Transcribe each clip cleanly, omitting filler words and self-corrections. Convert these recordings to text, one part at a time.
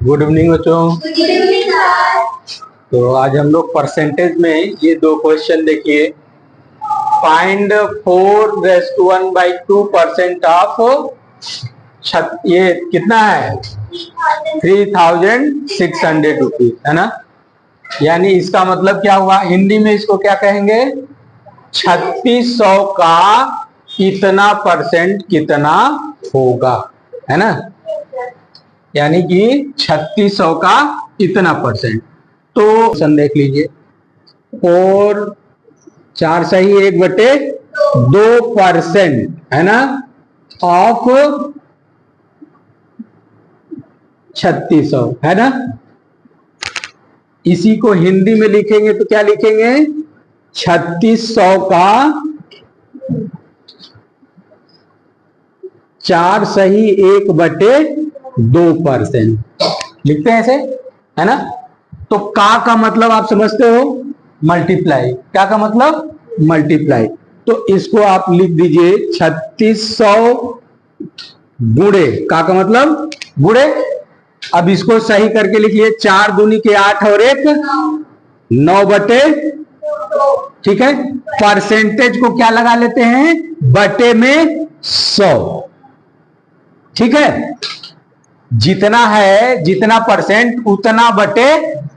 Good evening बच्चों। तो आज हम लोग परसेंटेज में ये दो क्वेश्चन देखिए। फाइंड 4⁻1/2% ऑफ ये कितना है 3600 रुपीज, है ना। यानी इसका मतलब क्या हुआ, हिंदी में इसको क्या कहेंगे, 3600 का इतना परसेंट कितना होगा, है ना। यानी कि 3600 का इतना परसेंट। तो देख लीजिए, 4 सही 1/2%, है ना, ऑफ 3600, है ना। इसी को हिंदी में लिखेंगे तो क्या लिखेंगे, 3600 का 4 सही 1/2% लिखते हैं ऐसे, है ना। तो का मतलब आप समझते हो, मल्टीप्लाई। क्या का मतलब, मल्टीप्लाई। तो इसको आप लिख दीजिए 3600 गुणे का मतलब गुणे। अब इसको सही करके लिखिए, 4 दूनी के 8 और 1 9/2, ठीक है। परसेंटेज को क्या लगा लेते हैं, बटे में 100, ठीक है। जितना है, जितना परसेंट उतना बटे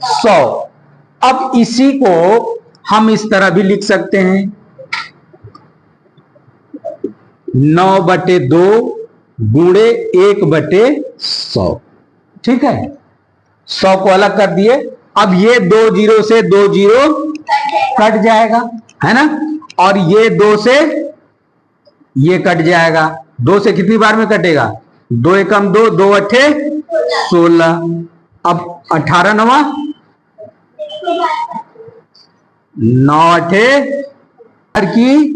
100। अब इसी को हम इस तरह भी लिख सकते हैं, 9/2 गुणे 1/100, ठीक है। 100 को अलग कर दिए। अब ये 2 0 से 2 0 कट जाएगा, है ना। और ये 2 से ये कट जाएगा। 2 से कितनी बार में कटेगा, 2 एकम 2, 2 अट्ठे 16। अब 18 9 9 अट्ठे की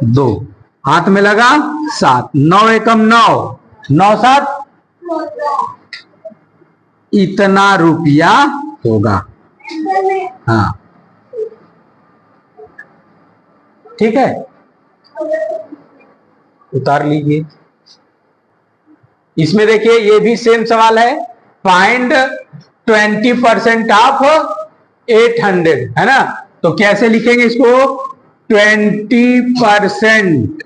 2, हाथ में लगा 7, 9 एकम 9, 9 7, इतना रुपया होगा। हाँ, ठीक है, उतार लीजिए। इसमें देखिए, ये भी सेम सवाल है, फाइंड 20% ऑफ 800, है ना। तो कैसे लिखेंगे इसको, 20%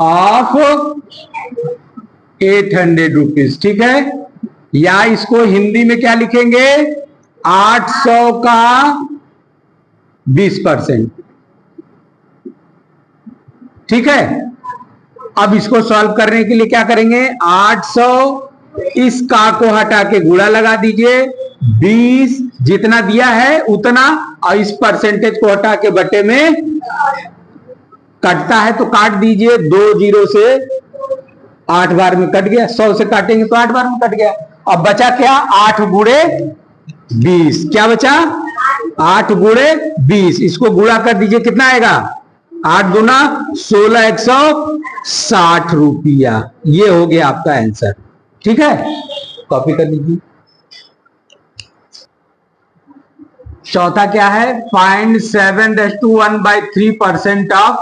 ऑफ 800 रुपीज, ठीक है। या इसको हिंदी में क्या लिखेंगे, 800 का 20%, ठीक है। अब इसको सॉल्व करने के लिए क्या करेंगे, 800 इस का को हटा के गुणा लगा दीजिए, 20 जितना दिया है उतना, और इस परसेंटेज को हटा के बटे में कटता है तो काट दीजिए। 2 0 से 8 बार में कट गया, 100 से काटेंगे तो 8 बार में कट गया। अब बचा क्या, 8 गुणे 20, क्या बचा, 8 गुणे 20। इसको गुणा कर दीजिए, कितना आएगा, 8 दूना 16, 160 रुपया। ये हो गया आपका आंसर, ठीक है। कॉपी कर लीजिए। चौथा क्या है, फाइंड 7:1/3% ऑफ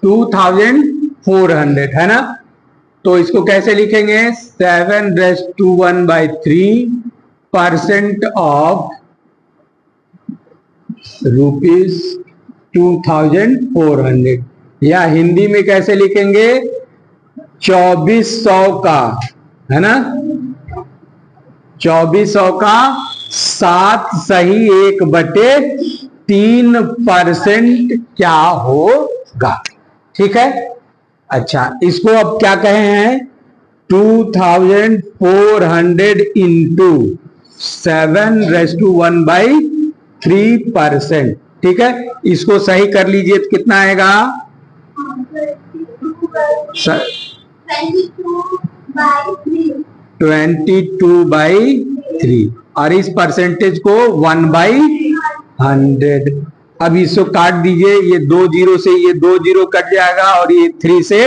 2400, है ना। तो इसको कैसे लिखेंगे, 7:1/3% ऑफ ₹2400, या हिंदी में कैसे लिखेंगे, 2400 का, है ना, 2400 का 7 सही 1/3% क्या होगा, ठीक है। अच्छा, इसको अब क्या कहे हैं, 2400 इंटू 7:1/3%, ठीक है। इसको सही कर लीजिए तो कितना आएगा, 22/3, और इस परसेंटेज को 1/100। अब इसको काट दीजिए, ये 2 0 से ये 2 0 कट जाएगा, और ये 3 से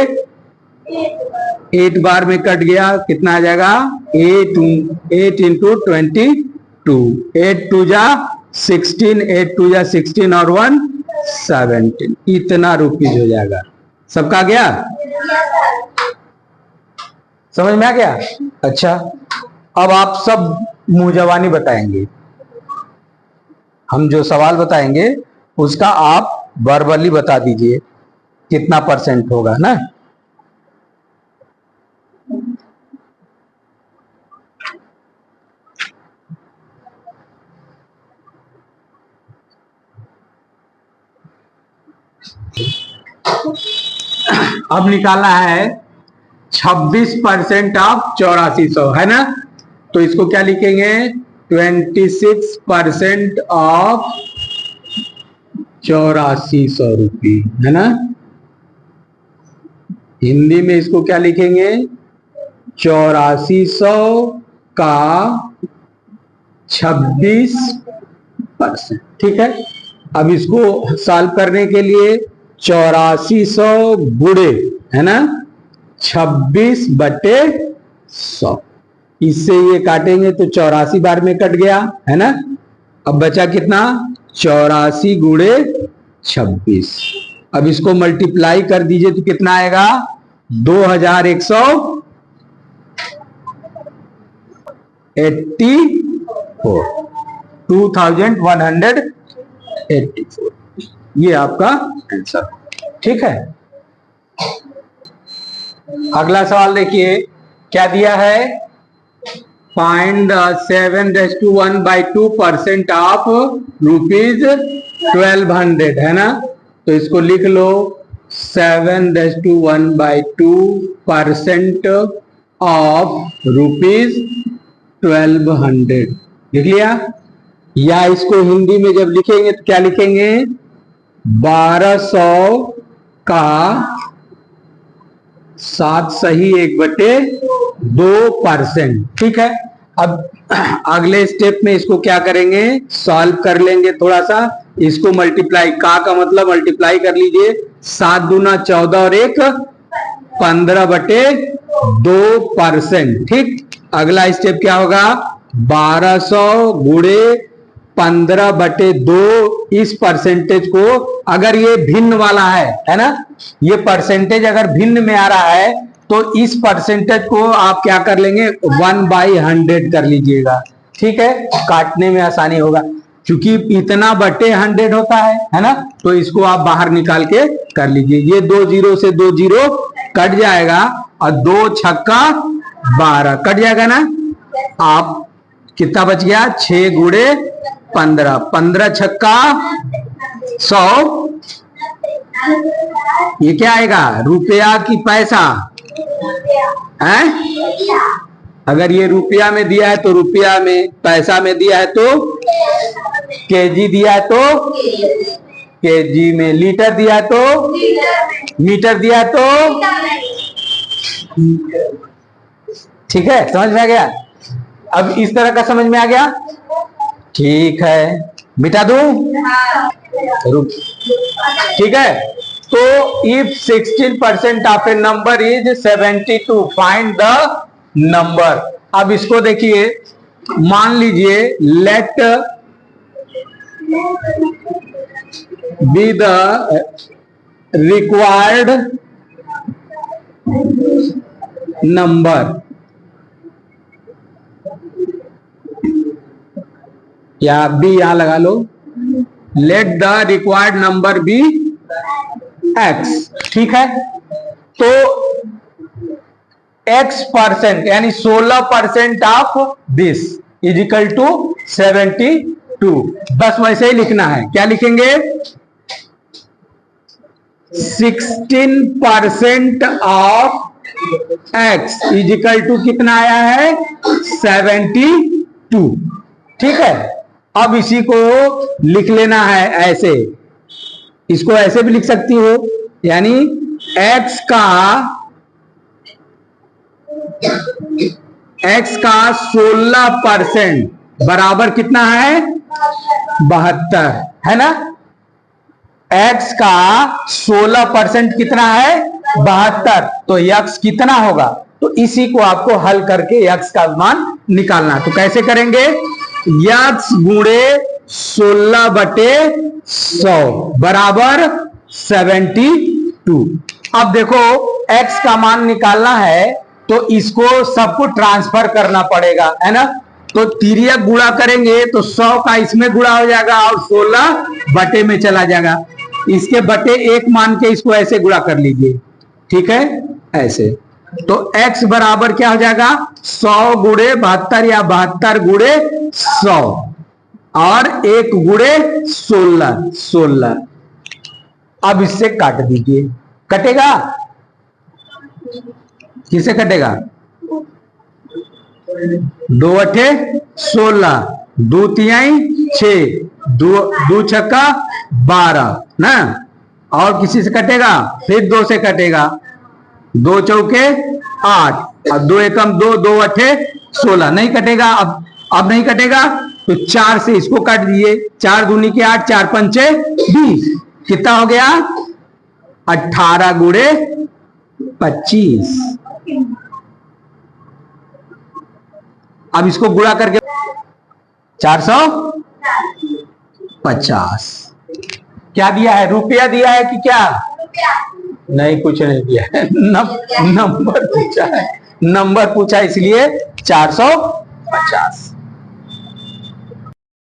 8 बार में कट गया, कितना आ जाएगा, 8 इंटू 22, 8 2 जा 16, 8 2 जा 16 और 1 17, इतना रुपीज हो जाएगा। सबका गया, समझ में आ गया। अच्छा, अब आप सब मुंह जबानी बताएंगे, हम जो सवाल बताएंगे उसका आप वर्बली बता दीजिए कितना परसेंट होगा ना। अब निकाला है 26% ऑफ 8400 है ना, तो इसको क्या लिखेंगे 26% ऑफ 8400 रुपये है ना। हिंदी में इसको क्या लिखेंगे 8400 का 26%। ठीक है, अब इसको सॉल्व करने के लिए 8400 गुणे है ना 26/100, इससे ये काटेंगे तो 84 बार में कट गया है ना। अब बचा कितना 84 गुणे 26। अब इसको मल्टीप्लाई कर दीजिए तो कितना आएगा 2184, ये आपका आंसर। ठीक है, अगला सवाल देखिए क्या दिया है, फाइंड 7/1/2% ऑफ ₹1200 है ना, तो इसको लिख लो 7/1/2% ऑफ ₹1200 लिख लिया। या इसको हिंदी में जब लिखेंगे तो क्या लिखेंगे 1200 का 7 सही 1/2%। ठीक है, अब अगले स्टेप में इसको क्या करेंगे सॉल्व कर लेंगे थोड़ा सा, इसको मल्टीप्लाई का मतलब मल्टीप्लाई कर लीजिए 7 दूना 14 और 1 15/2%। ठीक, अगला स्टेप क्या होगा 1200 गुणे 15/2। इस परसेंटेज को अगर ये भिन्न वाला है ना, ये परसेंटेज अगर भिन्न में आ रहा है तो इस परसेंटेज को आप क्या कर लेंगे 1/100 कर लीजिएगा। ठीक है, काटने में आसानी होगा, क्योंकि इतना बटे 100 होता है ना, तो इसको आप बाहर निकाल के कर लीजिए। ये 2 0 से 2 0 कट जाएगा और 2 छक्का 12 कट जाएगा ना। आप कितना बच गया 6 गुणे 15, 15 छक्का 100, ये क्या आएगा रुपया की पैसा है। अगर ये रुपया में दिया है तो रुपया में, पैसा में दिया है तो केजी दिया है तो केजी में, लीटर दिया है तो मीटर दिया है तो। ठीक है, समझ में आ गया। अब इस तरह का समझ में आ गया। ठीक है, मिटा दूं। ठीक है, तो if 16% of a number is 72 find the number. अब इसको देखिए, मान लीजिए let be the required number, या बी यहां लगा लो, let the required number be x. ठीक है, तो x% यानी 16% of this is equal to 72। बस वैसे ही लिखना है, क्या लिखेंगे 16% of x is equal to कितना आया है 72। ठीक है, अब इसी को लिख लेना है ऐसे, इसको ऐसे भी लिख सकती हो, यानी x का 16% बराबर कितना है 72 है ना। x का 16% कितना है 72, तो x कितना होगा, तो इसी को आपको हल करके x का मान निकालना। तो कैसे करेंगे x गुणे 16/100 बराबर 72। अब देखो x का मान निकालना है तो इसको सबको ट्रांसफर करना पड़ेगा, है ना। तो तिर्यक गुणा करेंगे तो 100 का इसमें गुणा हो जाएगा और 16 बटे में चला जाएगा। इसके बटे 1 मान के इसको ऐसे गुणा कर लीजिए, ठीक है, ऐसे। तो x बराबर क्या हो जाएगा, 100 गुणे 72 या 72 गुणे 100 और 1 गुणे 16। अब इससे काट दीजिए, कटेगा, किसे कटेगा, 2 अठे 16, 2 तिहाई 6, 2 छक्का 12 ना, और किसी से कटेगा, फिर 2 से कटेगा, 2 चौके 8 और 2 एकम 2, 2 अठे 16, नहीं कटेगा। अब नहीं कटेगा तो 4 से इसको काट दिए, 4 दूनी के 8, 4 पंचे 20, कितना हो गया, 18 गुणे 25। अब इसको गुणा करके 450 क्या दिया है, रुपया दिया है कि क्या, नहीं कुछ नहीं दिया है, नंबर पूछा है, नंबर पूछा इसलिए 450।